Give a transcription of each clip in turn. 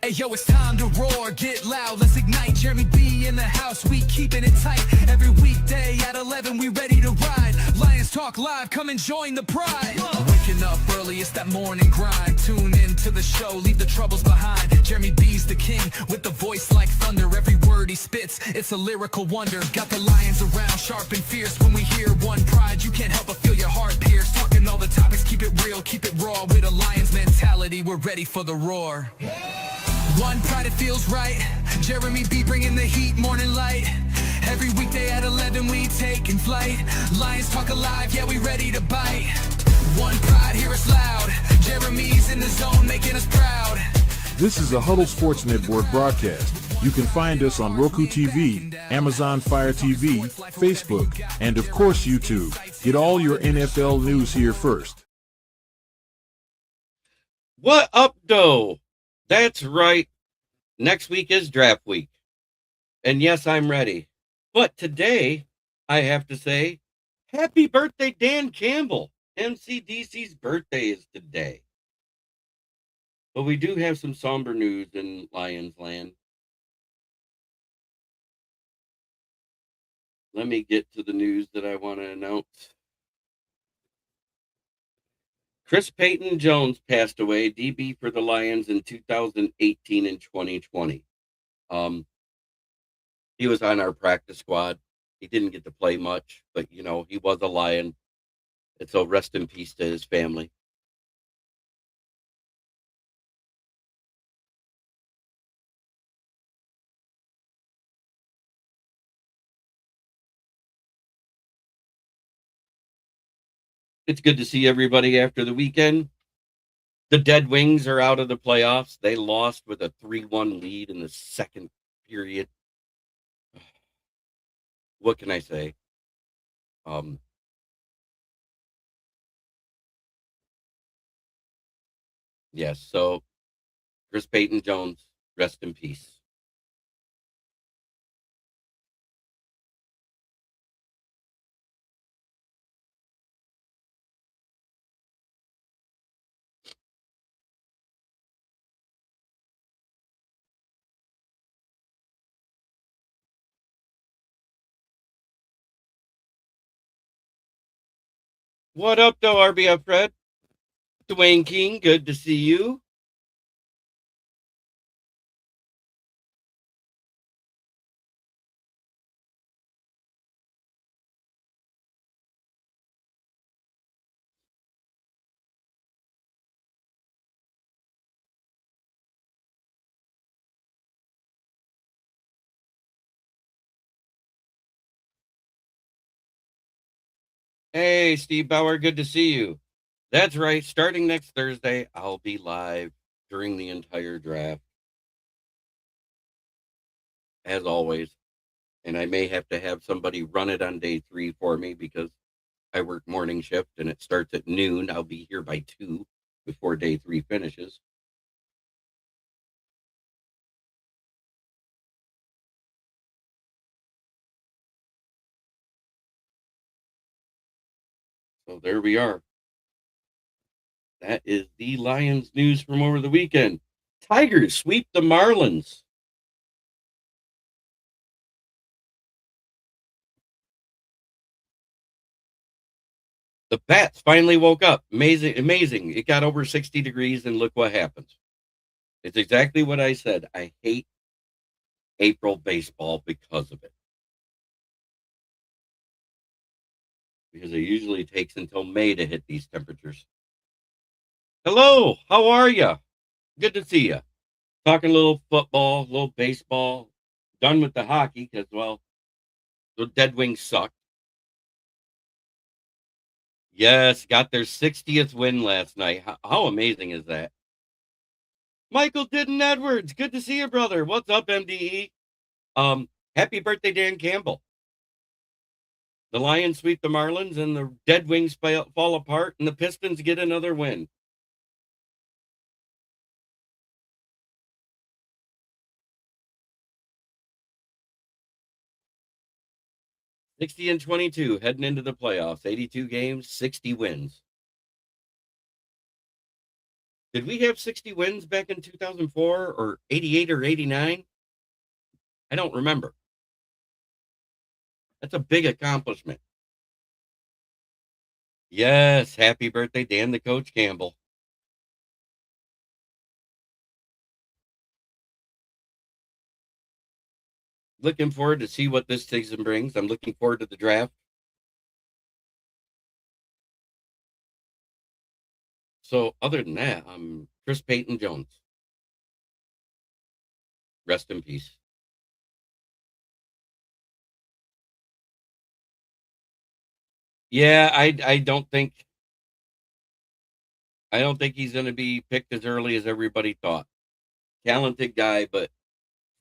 Hey yo, it's time to roar, get loud, let's ignite. Jeremy B in the house, we keeping it tight. Every weekday at 11, we ready to ride. Lions Talk Live, come and join the pride. Waking up early, it's that morning grind. Tune in to the show, leave the troubles behind. Jeremy B's the king, with the voice like thunder. Every word he spits, it's a lyrical wonder. Got the Lions around, sharp and fierce. When we hear one pride, you can't help but feel your heart pierce. Talking all the topics, keep it real, keep it raw. With a Lions mentality, we're ready for the roar. One pride, it feels right. Jeremy B bringing the heat, morning light. Every weekday at 11, we taking flight. Lions Talk Alive, yeah, we ready to bite. One pride, hear us loud. Jeremy's in the zone, making us proud. This is a Huddle Sports Network broadcast. You can find us on Roku TV, Amazon Fire TV, Facebook, and of course YouTube. Get all your NFL news here first. What up, though? That's right. Next week is draft week. And yes, I'm ready. But today, I have to say, happy birthday, Dan Campbell. MCDC's birthday is today. But we do have some somber news in Lions land. Let me get to the news that I want to announce. Chris Peyton Jones passed away, DB for the Lions in 2018 and 2020. He was on our practice squad. He didn't get to play much, but, you know, he was a Lion. And so rest in peace to his family. It's good to see everybody after the weekend. The Dead Wings are out of the playoffs. They lost with a 3-1 lead in the second period. What can I say? Yes, so Chris Peyton Jones, rest in peace. What up, though, RBF Fred? Dwayne King, good to see you. Hey, Steve Bauer, good to see you. That's right. Starting next Thursday, I'll be live during the entire draft, as always. And I may have to have somebody run it on day 3 for me because I work morning shift and it starts at noon. I'll be here by 2 before day 3 finishes. So there we are. That is the Lions news from over the weekend. Tigers sweep the Marlins. The bats finally woke up. Amazing. It got over 60 degrees and look what happens. It's exactly what I said. I hate April baseball because of it. Because it usually takes until May to hit these temperatures. Hello, how are you? Good to see you. Talking a little football, a little baseball. Done with the hockey because, well, the Dead Wings suck. Yes, got their 60th win last night. How amazing is that? Michael Didden Edwards, good to see you, brother. What's up, MDE? Happy birthday, Dan Campbell. The Lions sweep the Marlins and the Dead Wings fall apart and the Pistons get another win. $60 and 22 heading into the playoffs. 82 games, 60 wins. Did we have 60 wins back in 2004 or 88 or 89? I don't remember. That's a big accomplishment. Yes, happy birthday, Dan the Coach Campbell. Looking forward to see what this season brings. I'm looking forward to the draft. So other than that, I'm Chris Peyton Jones. Rest in peace. Yeah, I don't think he's going to be picked as early as everybody thought. Talented guy, but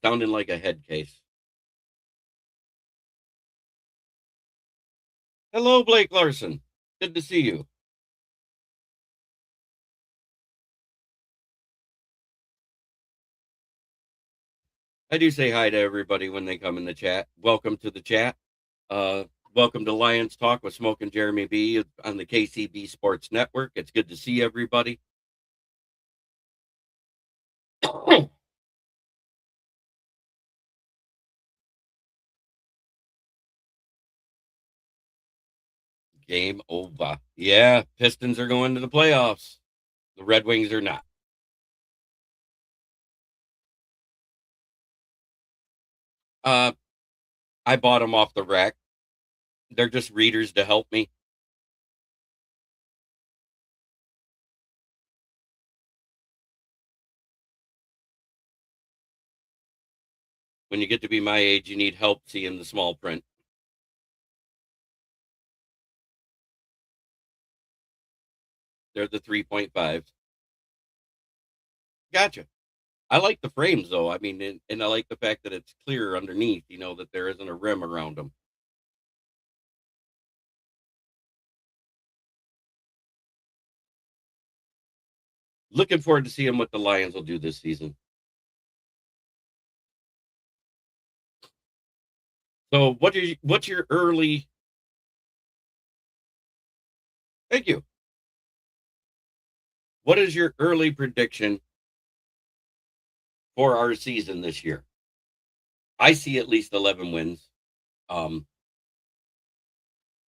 sounding like a head case. Hello, Blake Larson. Good to see you. I do say hi to everybody when they come in the chat. Welcome to the chat. Uh, Welcome to Lions Talk with Smoke and Jeremy B on the KCB Sports Network. It's good to see everybody. Game over. Yeah, Pistons are going to the playoffs. The Red Wings are not. Uh, I bought them off the rack. They're just readers to help me. When you get to be my age, you need help seeing the small print. They're the 3.5s. Gotcha. I like the frames though. I mean, and I like the fact that it's clear underneath, that there isn't a rim around them. Looking forward to seeing what the Lions will do this season. So what's your early Thank you. What is your early prediction for our season this year? I see at least 11 wins. Um,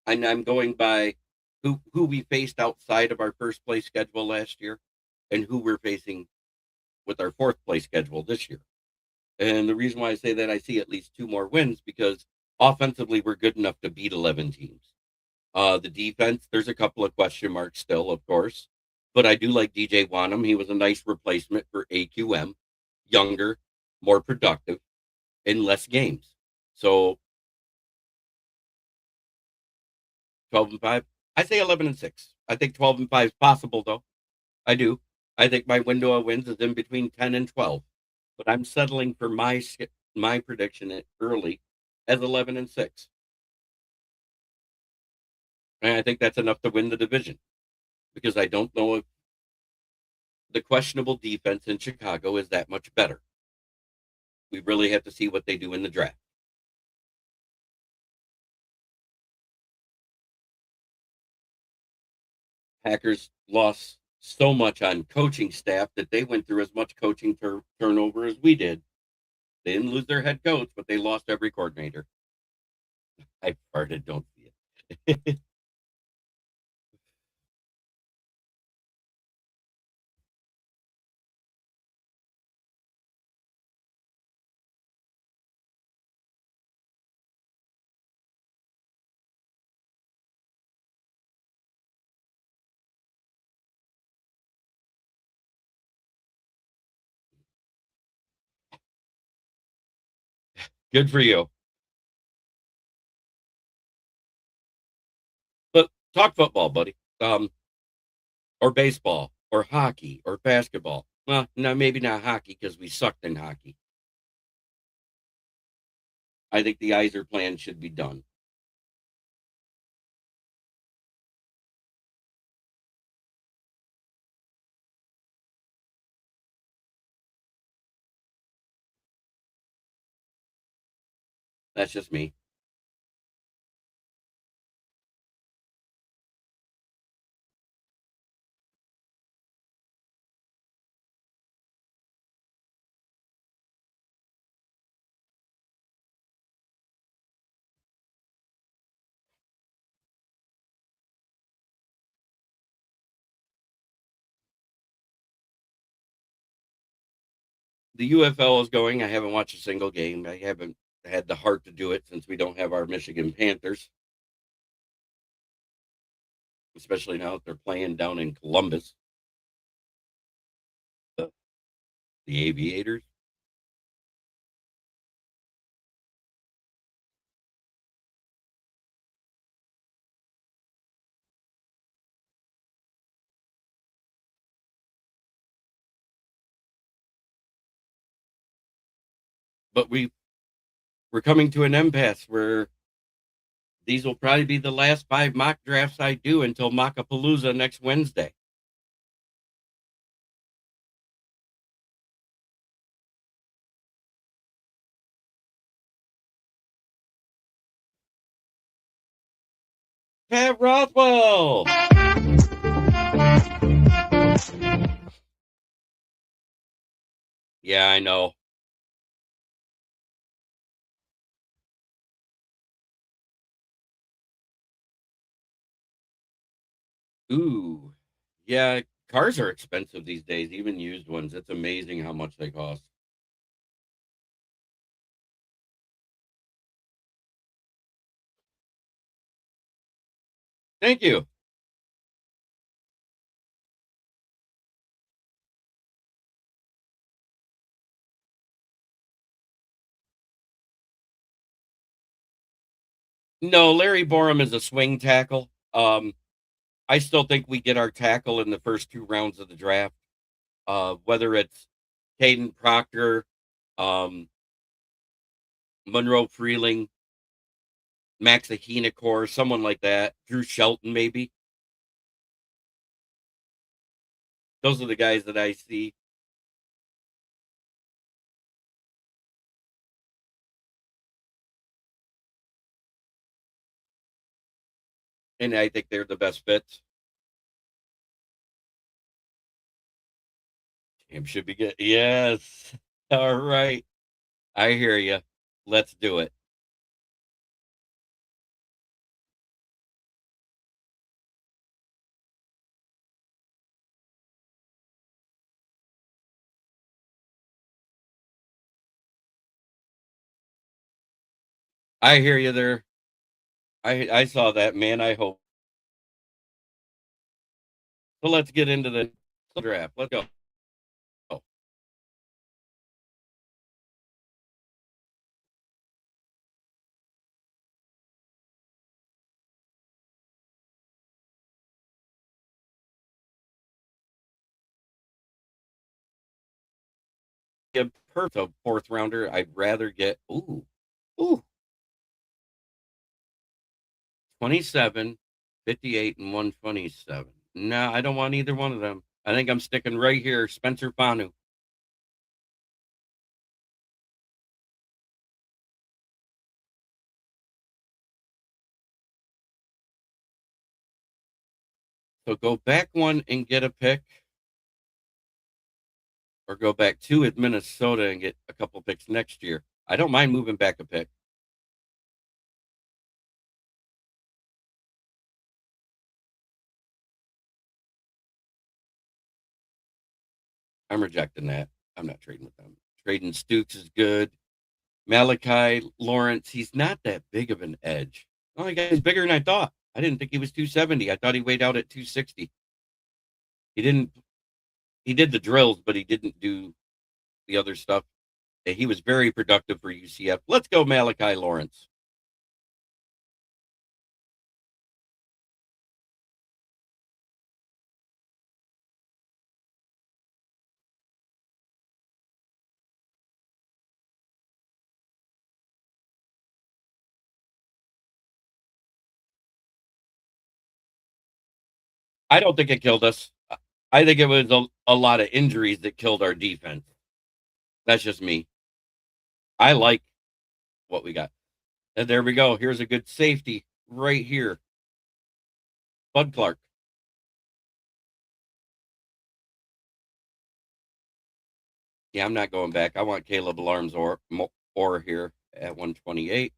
and I'm going by who we faced outside of our first place schedule last year and who we're facing with our fourth place schedule this year. And the reason why I say that, I see at least two more wins because offensively we're good enough to beat 11 teams. The defense, there's a couple of question marks still, of course, but I do like DJ Wanham. He was a nice replacement for AQM, younger, more productive, in less games. So 12-5. I say 11-6. I think 12-5 is possible, though. I do. I think my window of wins is in between 10 and 12, but I'm settling for my prediction at early as 11-6. And I think that's enough to win the division because I don't know if the questionable defense in Chicago is that much better. We really have to see what they do in the draft. Packers lost so much on coaching staff that they went through as much coaching turnover as we did. They didn't lose their head coach, but they lost every coordinator. I farted, don't see it. Good for you. But talk football, buddy. Or baseball, or hockey, or basketball. Well, no, maybe not hockey because we sucked in hockey. I think the Iser plan should be done. That's just me. the UFL is going. I haven't watched a single game. I haven't had the heart to do it since we don't have our Michigan Panthers, especially now that they're playing down in Columbus, the, the Aviators. But we're coming to an impasse where these will probably be the last 5 mock drafts I do until Mockapalooza next Wednesday. Pat Rothwell. Yeah, I know. Ooh. Yeah, cars are expensive these days, even used ones. It's amazing how much they cost. Thank you. No, Larry Borum is a swing tackle. I still think we get our tackle in the first 2 rounds of the draft. Whether it's Caden Proctor, um, Monroe Freeling, Max Ahinacor, someone like that, Drew Shelton, maybe. Those are the guys that I see. And I think they're the best fits. Cam should be good. Yes. All right. I hear you. Let's do it. I hear you there. I saw that, man. I hope. So let's get into the draft. Let's go. Get perfect 4th rounder. I'd rather get ooh 27, 58, and 127. No, I don't want either one of them. I think I'm sticking right here, Spencer Fanu. So go back 1 and get a pick, or go back 2 at Minnesota and get a couple picks next year. I don't mind moving back a pick. I'm rejecting that. I'm not trading with them. Trading Stooks is good. Malachi Lawrence, he's not that big of an edge. Oh my God, he's bigger than I thought. I didn't think he was 270. I thought he weighed out at 260. He didn't. He did the drills, but he didn't do the other stuff. He was very productive for UCF. Let's go, Malachi Lawrence. I don't think it killed us. I think it was a lot of injuries that killed our defense. That's just me. I like what we got. And there we go. Here's a good safety right here. Bud Clark. Yeah, I'm not going back. I want Caleb Alarms or here at 128.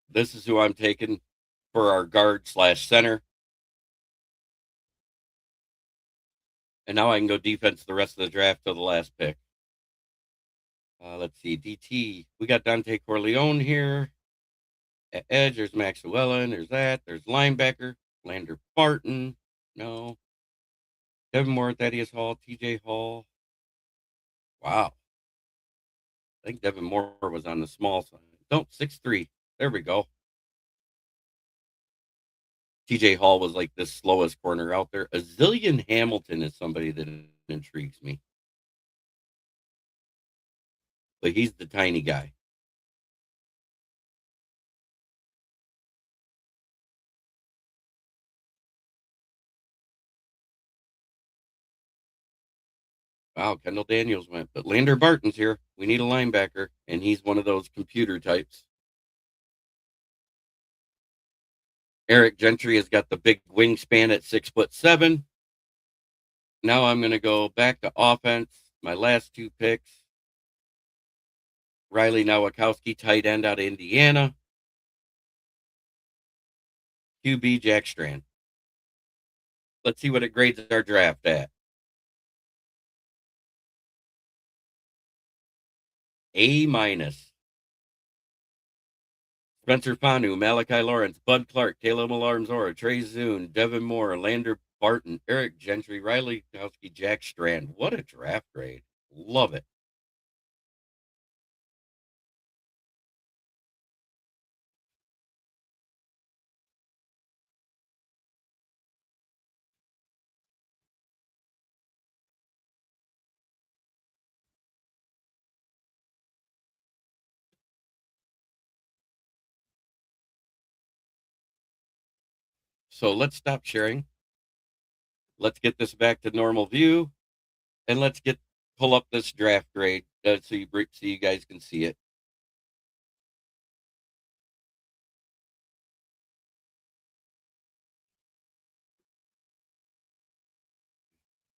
This is who I'm taking for our guard / center. And now I can go defense the rest of the draft to the last pick. Let's see, DT. We got Dante Corleone here. At edge, there's Max Llewellyn. There's that. There's linebacker. Lander Barton. No. Devin Moore, Thaddeus Hall, TJ Hall. Wow. I think Devin Moore was on the small side. Don't, 6'3". There we go. TJ Hall was like the slowest corner out there. Azillion Hamilton is somebody that intrigues me. But he's the tiny guy. Wow, Kendall Daniels went. But Lander Barton's here. We need a linebacker, and he's one of those computer types. Eric Gentry has got the big wingspan at 6'7". Now I'm going to go back to offense. My last two picks. Riley Nowakowski, tight end out of Indiana. QB Jack Strand. Let's see what it grades our draft at. A-. Spencer Fanu, Malachi Lawrence, Bud Clark, Caleb Alarmzora, Trey Zune, Devin Moore, Lander Barton, Eric Gentry, Riley Nowakowski, Jack Strand. What a draft grade. Love it. So let's stop sharing. Let's get this back to normal view, and let's pull up this draft grade so you guys can see it.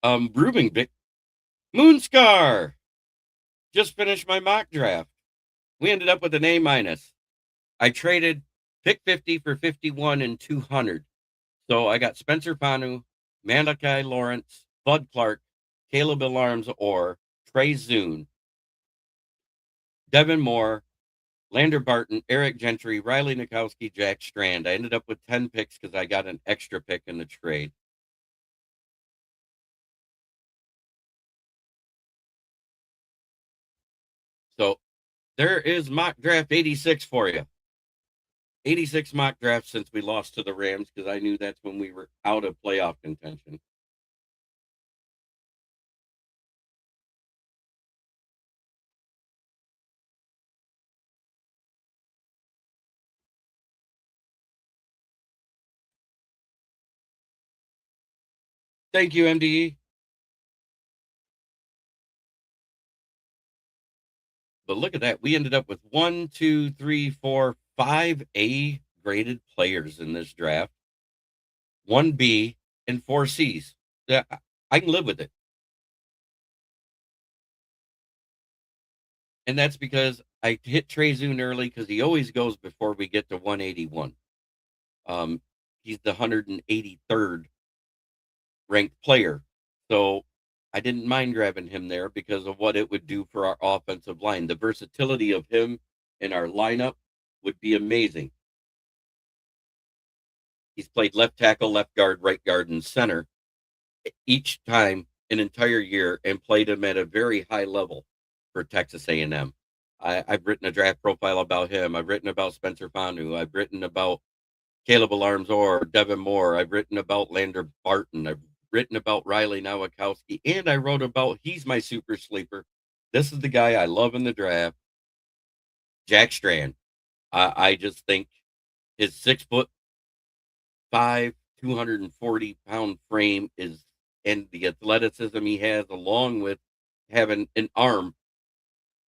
Brewing Vic Moonscar. Just finished my mock draft. We ended up with an A-. I traded pick 50 for 51 and 200. So I got Spencer Fanu, Malachi Lawrence, Bud Clark, Caleb Alarmzora, Trey Zune, Devin Moore, Lander Barton, Eric Gentry, Riley Nowakowski, Jack Strand. I ended up with 10 picks because I got an extra pick in the trade. So there is mock draft 86 for you. 86 mock drafts since we lost to the Rams because I knew that's when we were out of playoff contention. Thank you, MDE. But look at that. We ended up with 1, 2, 3, 4, 5 A graded players in this draft, 1 B, and 4 C's. Yeah, I can live with it. And that's because I hit Trey Zune early because he always goes before we get to 181. He's the 183rd ranked player. So I didn't mind grabbing him there because of what it would do for our offensive line. The versatility of him in our lineup would be amazing. He's played left tackle, left guard, right guard, and center each time an entire year and played him at a very high level for Texas A&M. I've written a draft profile about him. I've written about Spencer Fanu. I've written about Caleb Alarmzora, Devin Moore. I've written about Lander Barton. I've written about Riley Nowakowski, and I wrote about he's my super sleeper. This is the guy I love in the draft, Jack Strand. I just think his 6'5", 240-pound frame and the athleticism he has, along with having an arm.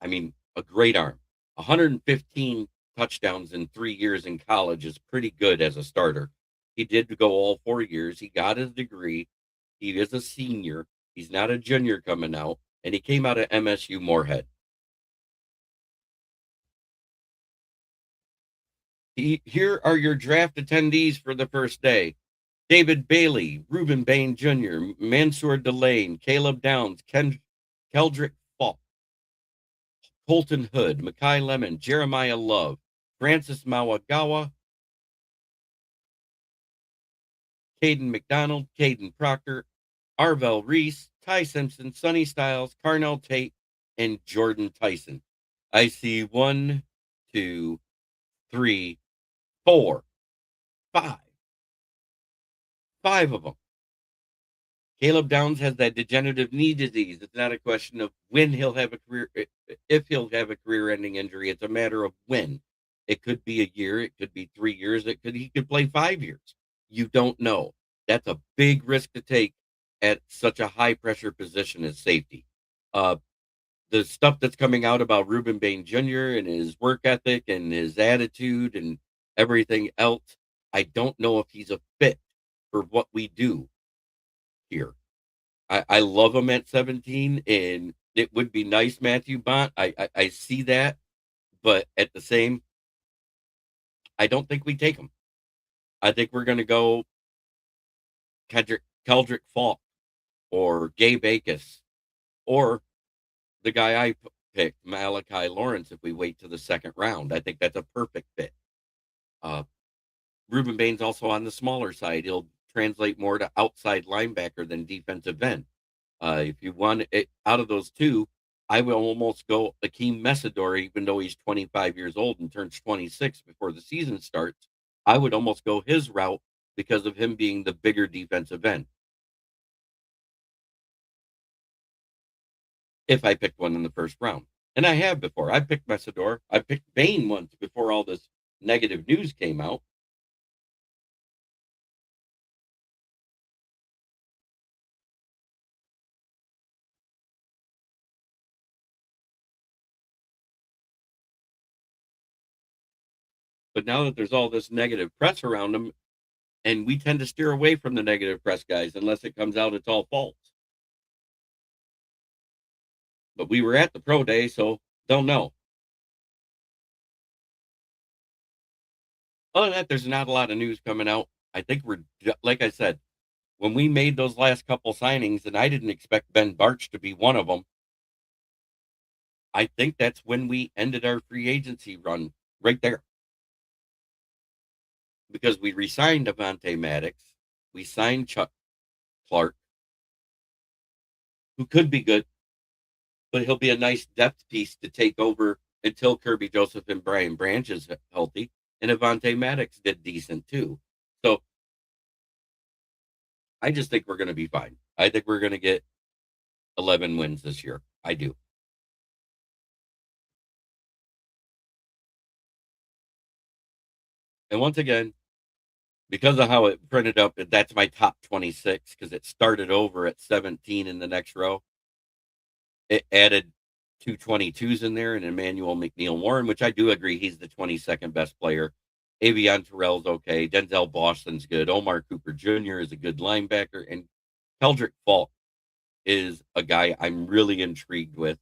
I mean, a great arm. 115 touchdowns in 3 years in college is pretty good as a starter. He did go all 4 years. He got his degree. He is a senior. He's not a junior coming out. And he came out of MSU Moorhead. Here are your draft attendees for the first day: David Bailey, Reuben Bain Jr., Mansour Delane, Caleb Downs, Keldrick Falk, Colton Hood, Makai Lemon, Jeremiah Love, Francis Mawagawa, Caden McDonald, Caden Proctor, Arvell Reese, Ty Simpson, Sonny Styles, Carnell Tate, and Jordan Tyson. I see 1, 2, 3, 4, 5. 5 of them. Caleb Downs has that degenerative knee disease. It's not a question of when he'll have a career, if he'll have a career-ending injury. It's a matter of when. It could be a year. It could be 3 years. He could play 5 years. You don't know. That's a big risk to take at such a high-pressure position as safety. The stuff that's coming out about Reuben Bain Jr. and his work ethic and his attitude and everything else, I don't know if he's a fit for what we do here. I love him at 17, and it would be nice, Matthew Bont. I see that, but at the same, I don't think we take him. I think we're going to go Keldrick Falk or Gabe Akis or the guy I picked, Malachi Lawrence, if we wait to the second round. I think that's a perfect fit. Reuben Bain's also on the smaller side. He'll translate more to outside linebacker than defensive end. If you want it out of those two, I will almost go Akeem Messidor, even though he's 25 years old and turns 26 before the season starts. I would almost go his route because of him being the bigger defensive end. If I picked one in the first round. And I have before. I picked Messidor. I picked Bain once before all this negative news came out. But now that there's all this negative press around him, and we tend to steer away from the negative press guys unless it comes out it's all false. But we were at the pro day, so don't know. Other than that, there's not a lot of news coming out. I think we're, like I said, when we made those last couple signings, and I didn't expect Ben Barch to be one of them, I think that's when we ended our free agency run right there. Because we re-signed Avonte Maddox, we signed Chuck Clark, who could be good, but he'll be a nice depth piece to take over until Kirby Joseph and Brian Branch is healthy. And Avonte Maddox did decent too. So I just think we're going to be fine. I think we're going to get 11 wins this year. I do. And once again, because of how it printed up, that's my top 26 because it started over at 17 in the next row. It added 2 22s in there and Emmanuel McNeil Warren, which I do agree he's the 22nd best player. Avion Terrell's okay. Denzel Boston's good. Omar Cooper Jr. is a good linebacker. And Keldrick Falk is a guy I'm really intrigued with.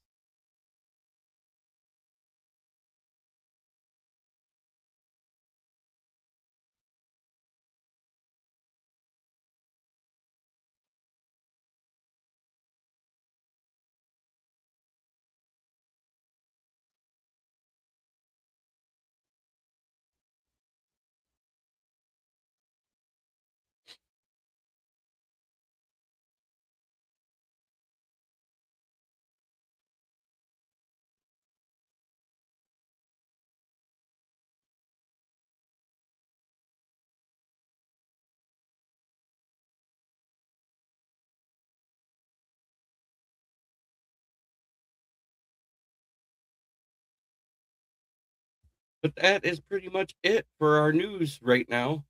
But that is pretty much it for our news right now.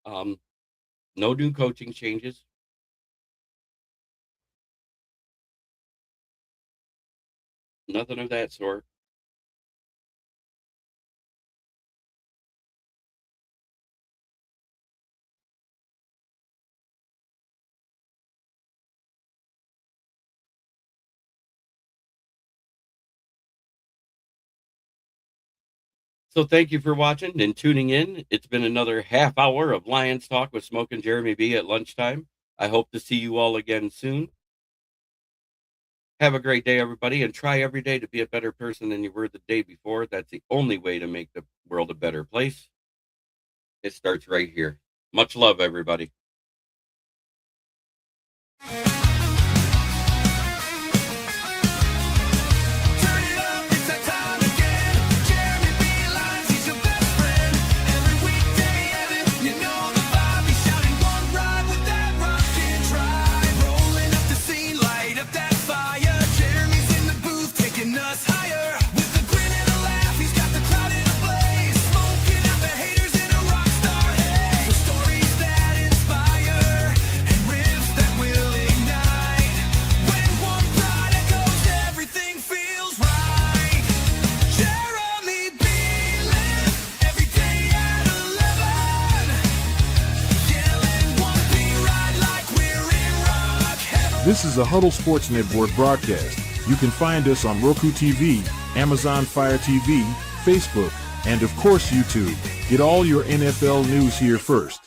No new coaching changes. Nothing of that sort. So thank you for watching and tuning in. It's been another half hour of Lions Talk with Smoke and Jeremy B at lunchtime. I hope to see you all again soon. Have a great day, everybody, and try every day to be a better person than you were the day before. That's the only way to make the world a better place. It starts right here. Much love, everybody. This is a Huddle Sports Network broadcast. You can find us on Roku TV, Amazon Fire TV, Facebook, and of course YouTube. Get all your NFL news here first.